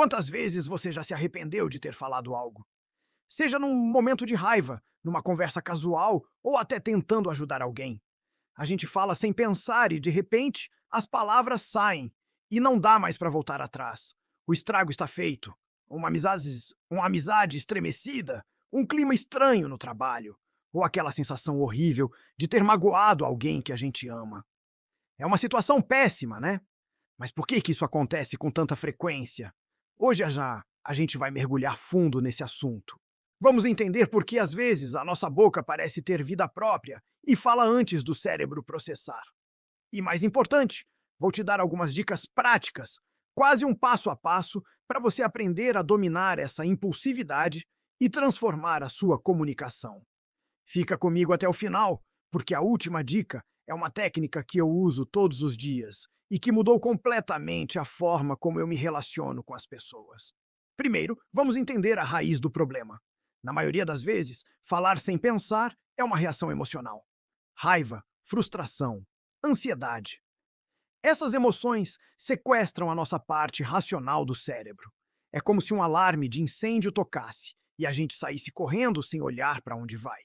Quantas vezes você já se arrependeu de ter falado algo? Seja num momento de raiva, numa conversa casual ou até tentando ajudar alguém. A gente fala sem pensar e, de repente, as palavras saem e não dá mais para voltar atrás. O estrago está feito. Uma amizade estremecida, um clima estranho no trabalho, ou aquela sensação horrível de ter magoado alguém que a gente ama. É uma situação péssima, né? Mas por que isso acontece com tanta frequência? Hoje já a gente vai mergulhar fundo nesse assunto. Vamos entender por que às vezes a nossa boca parece ter vida própria e fala antes do cérebro processar. E mais importante, vou te dar algumas dicas práticas, quase um passo a passo, para você aprender a dominar essa impulsividade e transformar a sua comunicação. Fica comigo até o final, porque a última dica é uma técnica que eu uso todos os dias e que mudou completamente a forma como eu me relaciono com as pessoas. Primeiro, vamos entender a raiz do problema. Na maioria das vezes, falar sem pensar é uma reação emocional. Raiva, frustração, ansiedade. Essas emoções sequestram a nossa parte racional do cérebro. É como se um alarme de incêndio tocasse e a gente saísse correndo sem olhar para onde vai.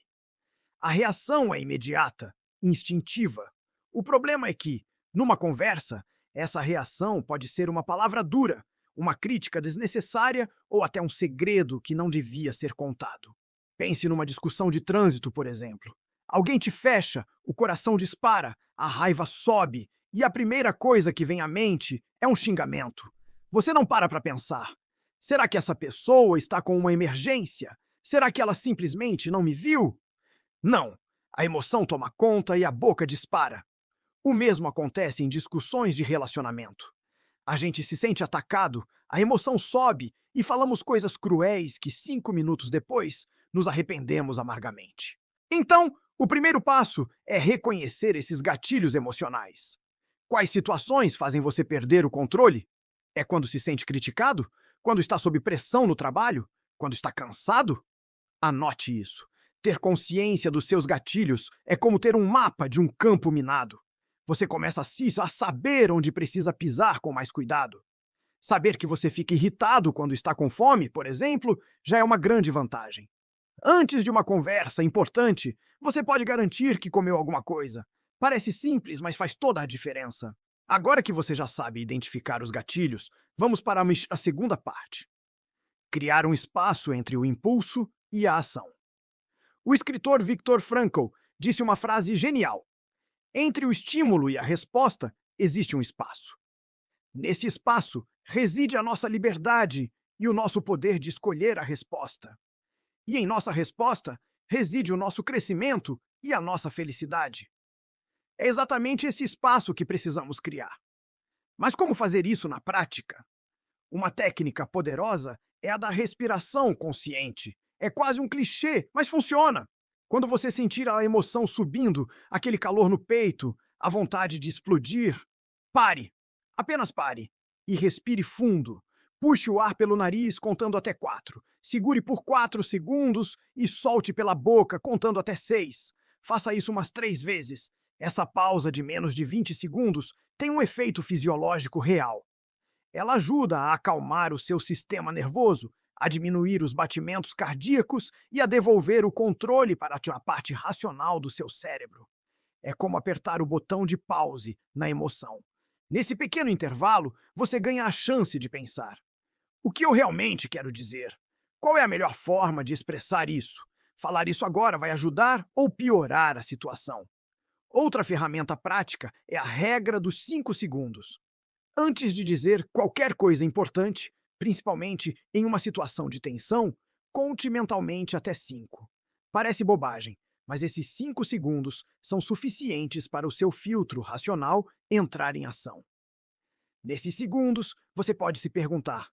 A reação é imediata, instintiva. O problema é que, numa conversa, essa reação pode ser uma palavra dura, uma crítica desnecessária ou até um segredo que não devia ser contado. Pense numa discussão de trânsito, por exemplo. Alguém te fecha, o coração dispara, a raiva sobe e a primeira coisa que vem à mente é um xingamento. Você não para pensar. Será que essa pessoa está com uma emergência? Será que ela simplesmente não me viu? Não. A emoção toma conta e a boca dispara. O mesmo acontece em discussões de relacionamento. A gente se sente atacado, a emoção sobe e falamos coisas cruéis que 5 minutos depois nos arrependemos amargamente. Então, o primeiro passo é reconhecer esses gatilhos emocionais. Quais situações fazem você perder o controle? É quando se sente criticado? Quando está sob pressão no trabalho? Quando está cansado? Anote isso. Ter consciência dos seus gatilhos é como ter um mapa de um campo minado. Você começa a saber onde precisa pisar com mais cuidado. Saber que você fica irritado quando está com fome, por exemplo, já é uma grande vantagem. Antes de uma conversa importante, você pode garantir que comeu alguma coisa. Parece simples, mas faz toda a diferença. Agora que você já sabe identificar os gatilhos, vamos para a segunda parte. Criar um espaço entre o impulso e a ação. O escritor Viktor Frankl disse uma frase genial. Entre o estímulo e a resposta existe um espaço. Nesse espaço reside a nossa liberdade e o nosso poder de escolher a resposta. E em nossa resposta reside o nosso crescimento e a nossa felicidade. É exatamente esse espaço que precisamos criar. Mas como fazer isso na prática? Uma técnica poderosa é a da respiração consciente. É quase um clichê, mas funciona. Quando você sentir a emoção subindo, aquele calor no peito, a vontade de explodir, pare. Apenas pare. E respire fundo. Puxe o ar pelo nariz contando até 4. Segure por 4 segundos e solte pela boca contando até 6. Faça isso umas 3 vezes. Essa pausa de menos de 20 segundos tem um efeito fisiológico real. Ela ajuda a acalmar o seu sistema nervoso, a diminuir os batimentos cardíacos e a devolver o controle para a parte racional do seu cérebro. É como apertar o botão de pause na emoção. Nesse pequeno intervalo, você ganha a chance de pensar. O que eu realmente quero dizer? Qual é a melhor forma de expressar isso? Falar isso agora vai ajudar ou piorar a situação? Outra ferramenta prática é a regra dos 5 segundos. Antes de dizer qualquer coisa importante, principalmente em uma situação de tensão, conte mentalmente até 5. Parece bobagem, mas esses 5 segundos são suficientes para o seu filtro racional entrar em ação. Nesses segundos, você pode se perguntar: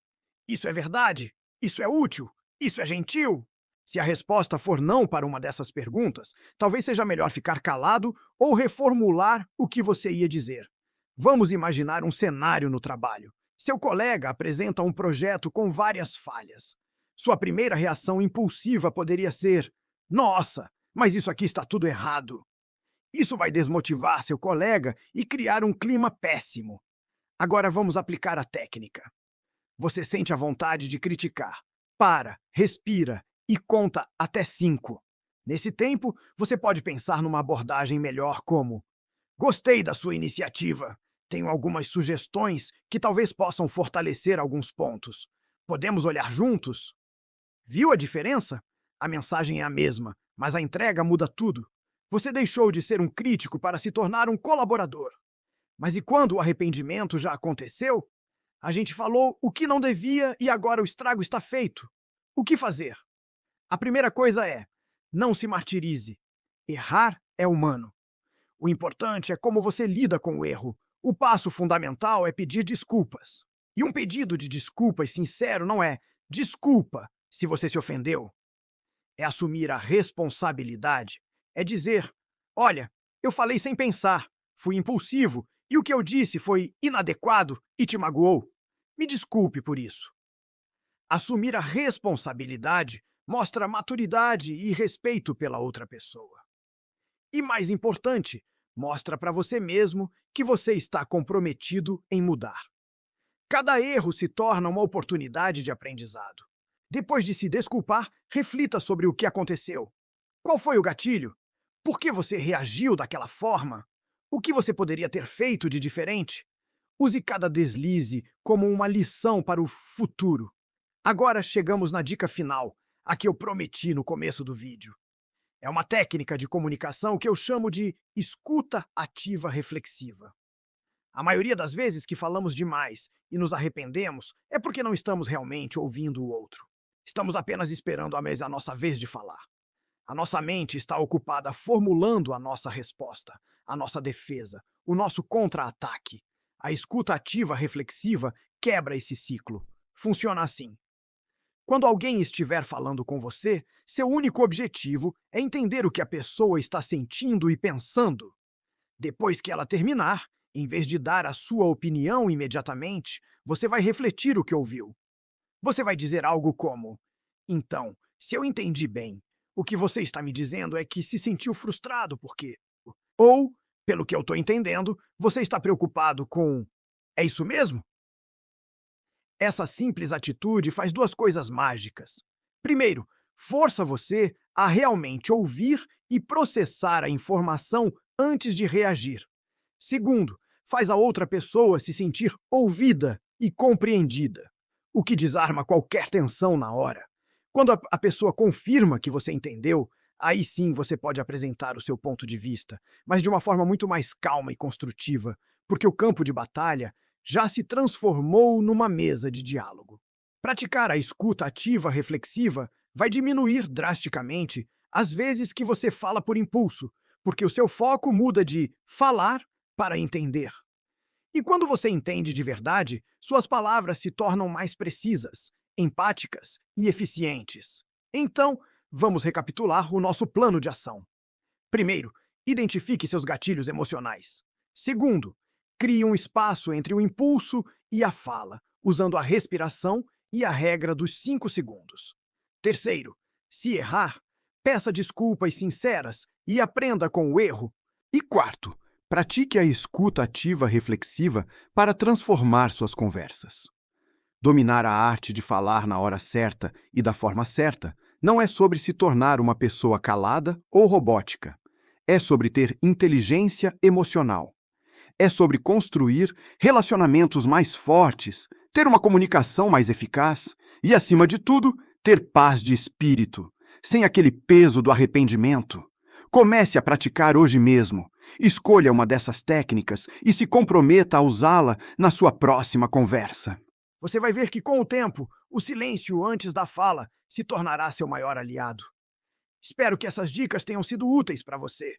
isso é verdade? Isso é útil? Isso é gentil? Se a resposta for não para uma dessas perguntas, talvez seja melhor ficar calado ou reformular o que você ia dizer. Vamos imaginar um cenário no trabalho. Seu colega apresenta um projeto com várias falhas. Sua primeira reação impulsiva poderia ser: nossa, mas isso aqui está tudo errado. Isso vai desmotivar seu colega e criar um clima péssimo. Agora vamos aplicar a técnica. Você sente a vontade de criticar. Para, respira e conta até 5. Nesse tempo, você pode pensar numa abordagem melhor como: gostei da sua iniciativa. Tenho algumas sugestões que talvez possam fortalecer alguns pontos. Podemos olhar juntos? Viu a diferença? A mensagem é a mesma, mas a entrega muda tudo. Você deixou de ser um crítico para se tornar um colaborador. Mas e quando o arrependimento já aconteceu? A gente falou o que não devia e agora o estrago está feito. O que fazer? A primeira coisa é: não se martirize. Errar é humano. O importante é como você lida com o erro. O passo fundamental é pedir desculpas. E um pedido de desculpas sincero não é desculpa se você se ofendeu. É assumir a responsabilidade. É dizer: olha, eu falei sem pensar, fui impulsivo e o que eu disse foi inadequado e te magoou. Me desculpe por isso. Assumir a responsabilidade mostra maturidade e respeito pela outra pessoa. E mais importante, mostra para você mesmo que você está comprometido em mudar. Cada erro se torna uma oportunidade de aprendizado. Depois de se desculpar, reflita sobre o que aconteceu. Qual foi o gatilho? Por que você reagiu daquela forma? O que você poderia ter feito de diferente? Use cada deslize como uma lição para o futuro. Agora chegamos na dica final, a que eu prometi no começo do vídeo. É uma técnica de comunicação que eu chamo de escuta ativa reflexiva. A maioria das vezes que falamos demais e nos arrependemos é porque não estamos realmente ouvindo o outro. Estamos apenas esperando a nossa vez de falar. A nossa mente está ocupada formulando a nossa resposta, a nossa defesa, o nosso contra-ataque. A escuta ativa reflexiva quebra esse ciclo. Funciona assim: quando alguém estiver falando com você, seu único objetivo é entender o que a pessoa está sentindo e pensando. Depois que ela terminar, em vez de dar a sua opinião imediatamente, você vai refletir o que ouviu. Você vai dizer algo como: então, se eu entendi bem, o que você está me dizendo é que se sentiu frustrado porque. Ou, pelo que eu estou entendendo, você está preocupado com. É isso mesmo? Essa simples atitude faz duas coisas mágicas. Primeiro, força você a realmente ouvir e processar a informação antes de reagir. Segundo, faz a outra pessoa se sentir ouvida e compreendida, o que desarma qualquer tensão na hora. Quando a pessoa confirma que você entendeu, aí sim você pode apresentar o seu ponto de vista, mas de uma forma muito mais calma e construtiva, porque o campo de batalha já se transformou numa mesa de diálogo. Praticar a escuta ativa reflexiva vai diminuir drasticamente as vezes que você fala por impulso, porque o seu foco muda de falar para entender. E quando você entende de verdade, suas palavras se tornam mais precisas, empáticas e eficientes. Então, vamos recapitular o nosso plano de ação. Primeiro, identifique seus gatilhos emocionais. Segundo, crie um espaço entre o impulso e a fala, usando a respiração e a regra dos 5 segundos. Terceiro, se errar, peça desculpas sinceras e aprenda com o erro. E quarto, pratique a escuta ativa reflexiva para transformar suas conversas. Dominar a arte de falar na hora certa e da forma certa não é sobre se tornar uma pessoa calada ou robótica. É sobre ter inteligência emocional. É sobre construir relacionamentos mais fortes, ter uma comunicação mais eficaz e, acima de tudo, ter paz de espírito, sem aquele peso do arrependimento. Comece a praticar hoje mesmo. Escolha uma dessas técnicas e se comprometa a usá-la na sua próxima conversa. Você vai ver que, com o tempo, o silêncio antes da fala se tornará seu maior aliado. Espero que essas dicas tenham sido úteis para você.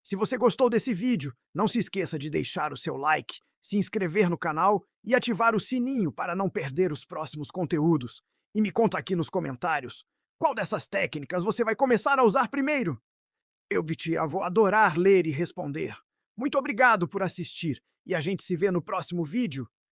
Se você gostou desse vídeo, não se esqueça de deixar o seu like, se inscrever no canal e ativar o sininho para não perder os próximos conteúdos. E me conta aqui nos comentários qual dessas técnicas você vai começar a usar primeiro. Eu, Vitia, vou adorar ler e responder. Muito obrigado por assistir e a gente se vê no próximo vídeo.